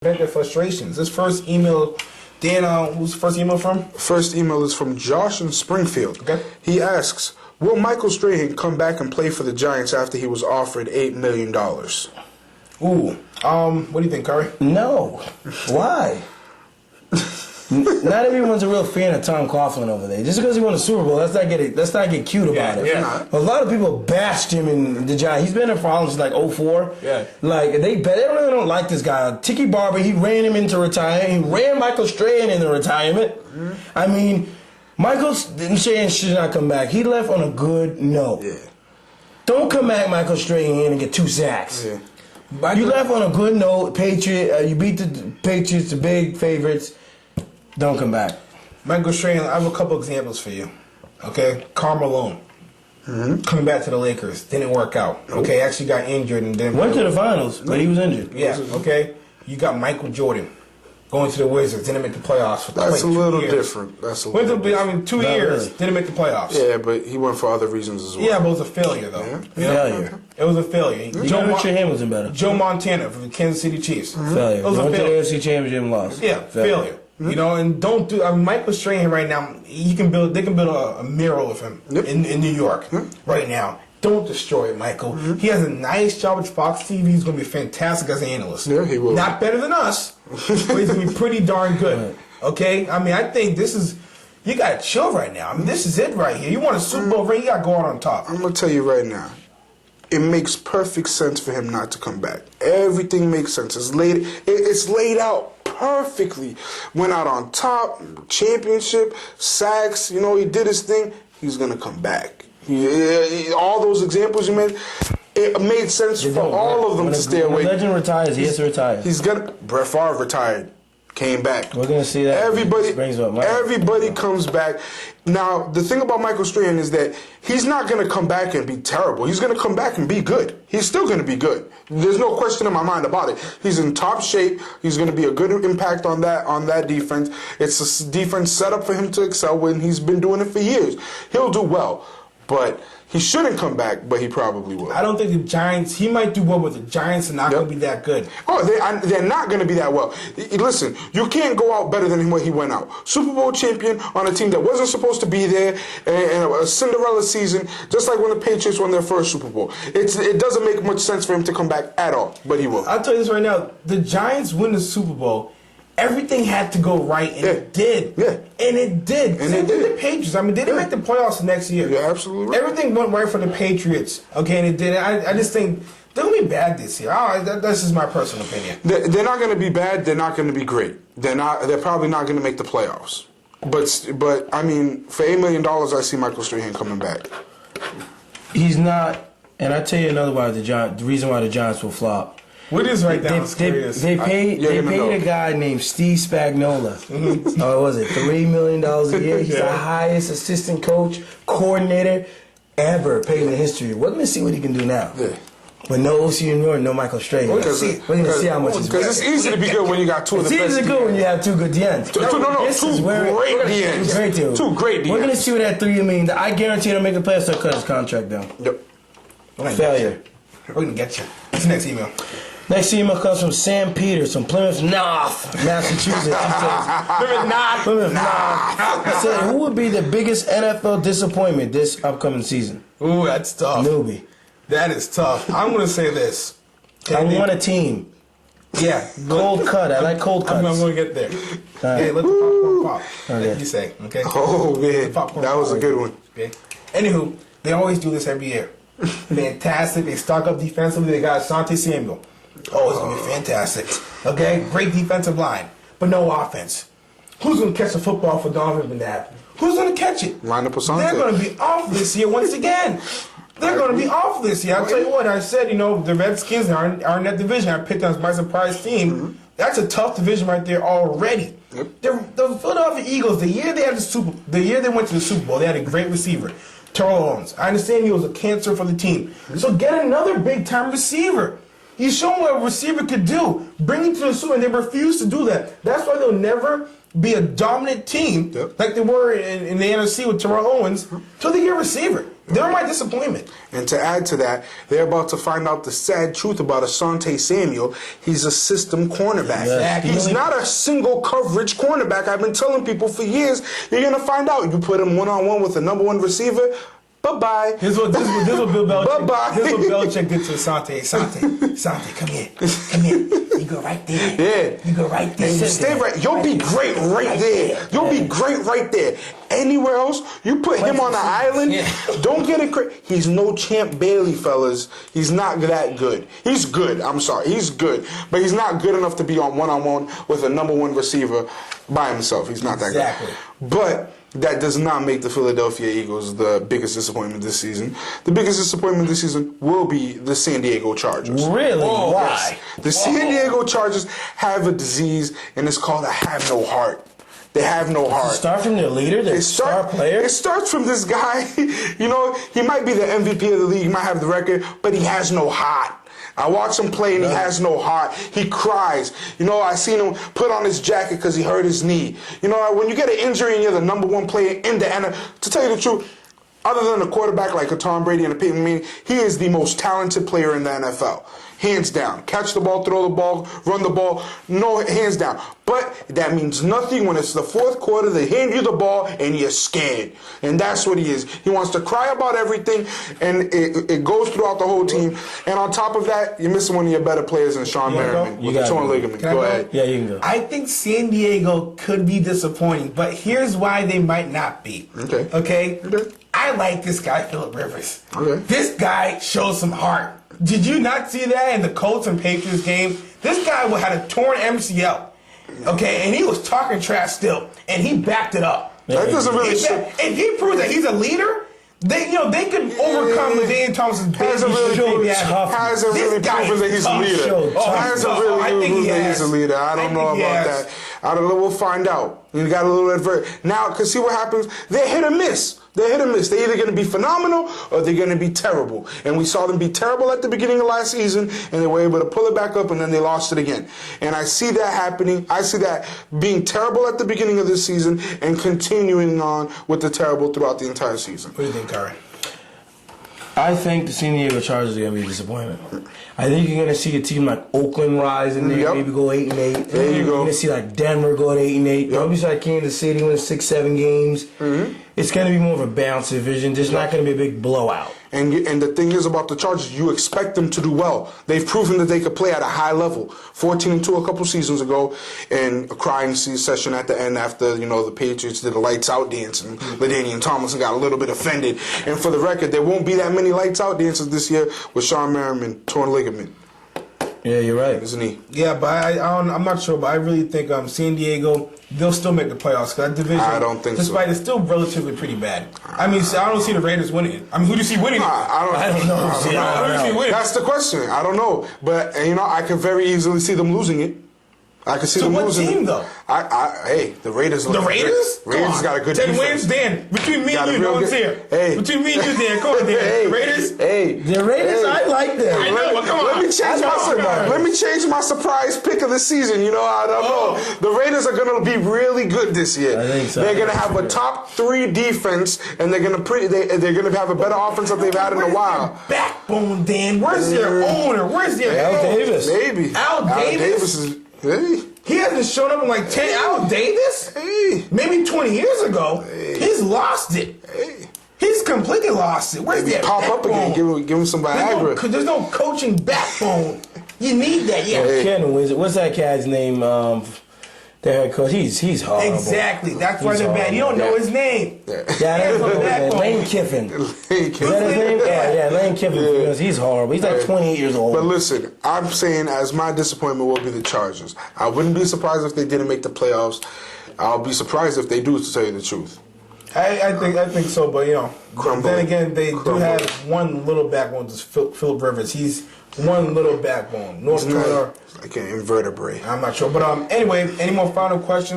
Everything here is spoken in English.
vent their frustrations. This first email, Dan, who's the first email from? First email is from Josh in Springfield. Okay. He asks, will Michael Strahan come back and play for the Giants after he was offered $8 million? Ooh. What do you think, Curry? No. Why? Not everyone's a real fan of Tom Coughlin over there. Just because he won a Super Bowl, let's not get cute about it. Yeah. A lot of people bashed him in the Giants. He's been in for since like 2004. Yeah. Like they really don't like this guy. Tiki Barber, he ran him into retirement. He ran Michael Strahan into retirement. Mm-hmm. I mean, Michael Strahan should not come back. He left on a good note. Yeah. Don't come back, Michael Strahan, and get 2 sacks. Yeah. You left on a good note. Patriot. You beat the Patriots, the big favorites. Don't come back. Michael Strahan, I have a couple examples for you. Okay? Karl Malone. Coming back to the Lakers. Didn't work out. Okay? Actually got injured and then Went to the finals, but he was injured. Yeah, okay? You got Michael Jordan going to the Wizards. Didn't make the playoffs for That's a little 2 years. different. That's a little different. I mean, 2 years. Really. Didn't make the playoffs. Yeah, but he went for other reasons as well. Yeah, but it was a failure, though. Yeah. You know? Failure. It was a failure. You got Richard Hamilton better. Joe Montana from the Kansas City Chiefs. Failure. It was a Went to the failure. AFC Championship and lost. Yeah, failure. You know, and don't do. Michael Strahan right now. They can build a mural of him in New York right now. Don't destroy it, Michael. He has a nice job at Fox TV. He's going to be fantastic as an analyst. Yeah, he will. Not better than us, but he's going to be pretty darn good. Okay, I mean, I think this is. You got to chill right now. I mean, this is it right here. You want a Super Bowl ring? You got to go out on top. I'm going to tell you right now. It makes perfect sense for him not to come back. Everything makes sense. It's laid out perfectly. Went out on top, championship, sacks. You know, he did his thing. He's gonna come back. All those examples you made, it made sense for all of them to stay away. When a legend retires, he has to retire. He's gonna. Brett Favre retired. Came back. We're gonna see that. Everybody comes back. Now, the thing about Michael Strahan is that he's not gonna come back and be terrible. He's gonna come back and be good. He's still gonna be good. There's no question in my mind about it. He's in top shape. He's gonna be a good impact on that defense. It's a defense set up for him to excel when he's been doing it for years. He'll do well, but he shouldn't come back, but he probably will. I don't think the Giants. He might do well, but the Giants are not going to be that good. Oh, they're not going to be that well. Listen, you can't go out better than what he went out. Super Bowl champion on a team that wasn't supposed to be there, and a Cinderella season, just like when the Patriots won their first Super Bowl. It doesn't make much sense for him to come back at all, but he will. I'll tell you this right now. The Giants win the Super Bowl. Everything had to go right, and it did. Yeah. And it did. And Same it with did. the Patriots. I mean, they didn't make the playoffs the next year. You're absolutely right. Everything went right for the Patriots. Okay, and it did. I just think they're going to be bad this year. That's just my personal opinion. They're not going to be bad. They're not going to be great. They're probably not going to make the playoffs. But I mean, for $8 million, I see Michael Strahan coming back. He's not. And I tell you another why the reason why the Giants will flop. What is right now? They paid a guy named Steve Spagnuolo. Oh, what was it $3 million a year? He's the highest assistant coach, coordinator ever paid in the history. We're going to see what he can do now. Yeah. With no OC and no Michael Strahan. We're going to see how much he's Because it's easy to be good when you got two of the best. It's easy to be good when you have 2 good DNs. Two great DNs. Two great DNs. We're going to see what that $3 million. I guarantee he'll make a player, so cut his contract down. Yep. Failure. We're going to get you. What's the next email? Next email comes from Sam Peters from Plymouth North, Massachusetts. He says, Plymouth North. He said, who would be the biggest NFL disappointment this upcoming season? Ooh, that's tough. Newbie. That is tough. I'm going to say this. I want a team. Yeah. Cold cut. I like cold cuts. I'm going to get there. Right. Hey, let the popcorn pop. Okay. Like you say, okay? Oh, man. That was a good one. Okay. Anywho, they always do this every year. Fantastic. They stock up defensively. They got Asante Samuel. Oh, it's going to be fantastic. Okay? Great defensive line, but no offense. Who's going to catch the football for Donovan McNabb? Who's going to catch it? Line up Asante. They're going to be off this year once again. They're going to be off this year. I'll tell you what, I said, the Redskins are in that division. I picked them as my surprise team. Mm-hmm. That's a tough division right there already. Yep. The Philadelphia Eagles, the year they went to the Super Bowl, they had a great receiver, Terrell Owens. I understand he was a cancer for the team. Mm-hmm. So get another big-time receiver. He's shown what a receiver could do. Bring him to the Super Bowl, and they refuse to do that. That's why they'll never be a dominant team like they were in the NFC with Terrell Owens till they get a receiver. They're my disappointment. And to add to that, they're about to find out the sad truth about Asante Samuel. He's a system cornerback. Exactly. He's not a single coverage cornerback. I've been telling people for years, you're going to find out. You put him one-on-one with the number one receiver, bye-bye. Here's what Bill Belichick. Bye-bye. Here's what Belichick did to Asante, come here. You go right there. Yeah. You go right there. And you stay right. You'll be great right there. You'll be great right there. Anywhere else, you put him on an island, don't get it crazy. He's no Champ Bailey, fellas. He's not that good. He's good. I'm sorry. He's good. But he's not good enough to be on one-on-one with a number one receiver by himself. He's not that good. But that does not make the Philadelphia Eagles the biggest disappointment this season. The biggest disappointment this season will be the San Diego Chargers. Really? Why? Yes. The San Diego Chargers have a disease, and it's called a have no heart. They have no heart. Start from their leader, their star player. It starts from this guy. You know, he might be the MVP of the league, he might have the record, but he has no heart. I watch him play and he has no heart. He cries. You know, I seen him put on his jacket because he hurt his knee. You know, when you get an injury and you're the number one player in the NFL, to tell you the truth, other than a quarterback like a Tom Brady and a Peyton Manning, he is the most talented player in the NFL. Hands down. Catch the ball, throw the ball, run the ball. No, hands down. But that means nothing when it's the fourth quarter. They hand you the ball and you're scared. And that's what he is. He wants to cry about everything, and it goes throughout the whole team. And on top of that, you're missing one of your better players in Sean Merriman with a torn ligament. Go ahead. Yeah, you can go. I think San Diego could be disappointing, but here's why they might not be. Okay? I like this guy, Phillip Rivers. This guy shows some heart. Did you not see that in the Colts and Patriots game? This guy had a torn MCL, okay, and he was talking trash still, and he backed it up. That doesn't really. If he proves that he's a leader, they could overcome Daniel Thomas's hasn't really proven that he's a leader. Hasn't really proven that he's a leader. I don't know about that. I don't know. We'll find out. You got a little advert now. Cause see what happens. They're hit or miss. They're hit or miss. They're either going to be phenomenal or they're going to be terrible. And we saw them be terrible at the beginning of last season, and they were able to pull it back up, and then they lost it again. And I see that happening. I see that being terrible at the beginning of this season and continuing on with the terrible throughout the entire season. What do you think, Karen? I think the San Diego Chargers are going to be a disappointment. I think you're going to see a team like Oakland rise in there, maybe go 8-8. There you go. You're going to see like Denver go at 8-8. Maybe like Kansas City win 6-7 games. It's going to be more of a balanced division. There's not going to be a big blowout. And the thing is about the Chargers, you expect them to do well. They've proven that they could play at a high level. 14-2 a couple seasons ago, and a crying session at the end after the Patriots did a lights out dance, and LaDainian Tomlinson got a little bit offended. And for the record, there won't be that many lights out dances this year with Sean Merriman torn ligament. Yeah, you're right. Isn't he? Yeah, but I'm not sure, but I really think San Diego, they'll still make the playoffs. That division, I don't think despite it's still relatively pretty bad. I mean, I don't see the Raiders winning it. I mean, who do you see winning it? I don't know. Who do you see winning? That's the question. I don't know. But, I can very easily see them losing it. I can see them losing. So what team, though? Hey, the Raiders. The Raiders? Raiders got a good 10 defense. wins, Dan. Between me and you, no one's here. Hey. Between me and you, Dan. Come on, Dan. Hey. Raiders? Hey. The Raiders, I like them. I know, come on. Let me change my surprise pick of the season. I don't know. The Raiders are going to be really good this year. I think so. They're going to have a top 3 defense, and they're going to have a better offense than they've had in a while. Where's their backbone, Dan? Where's their owner? Where's their Al Davis? Maybe. Al Davis is. Hey. He hasn't shown up in like 10. Al Davis? Hey. Maybe 20 years ago. Hey. He's lost it. Hey. He's completely lost it. Where's that Pop backbone? up again. Give him some Viagra. There's no coaching backbone. You need that. Yeah. Hey. Ken, what's that cat's name? Their head coach, he's horrible. Exactly. That's why they're bad. You don't know his name. Yeah, that's what it is. Lane Kiffin. Is that his name? Yeah, Lane Kiffin. Yeah. He's horrible. He's like 28 years old. But listen, I'm saying as my disappointment will be the Chargers. I wouldn't be surprised if they didn't make the playoffs. I'll be surprised if they do, to tell you the truth. I think so, but then again, they do have one little backbone. Just Phillip Rivers. He's one little backbone. North Carolina, like an invertebrate. I'm not sure, but anyway, any more final questions?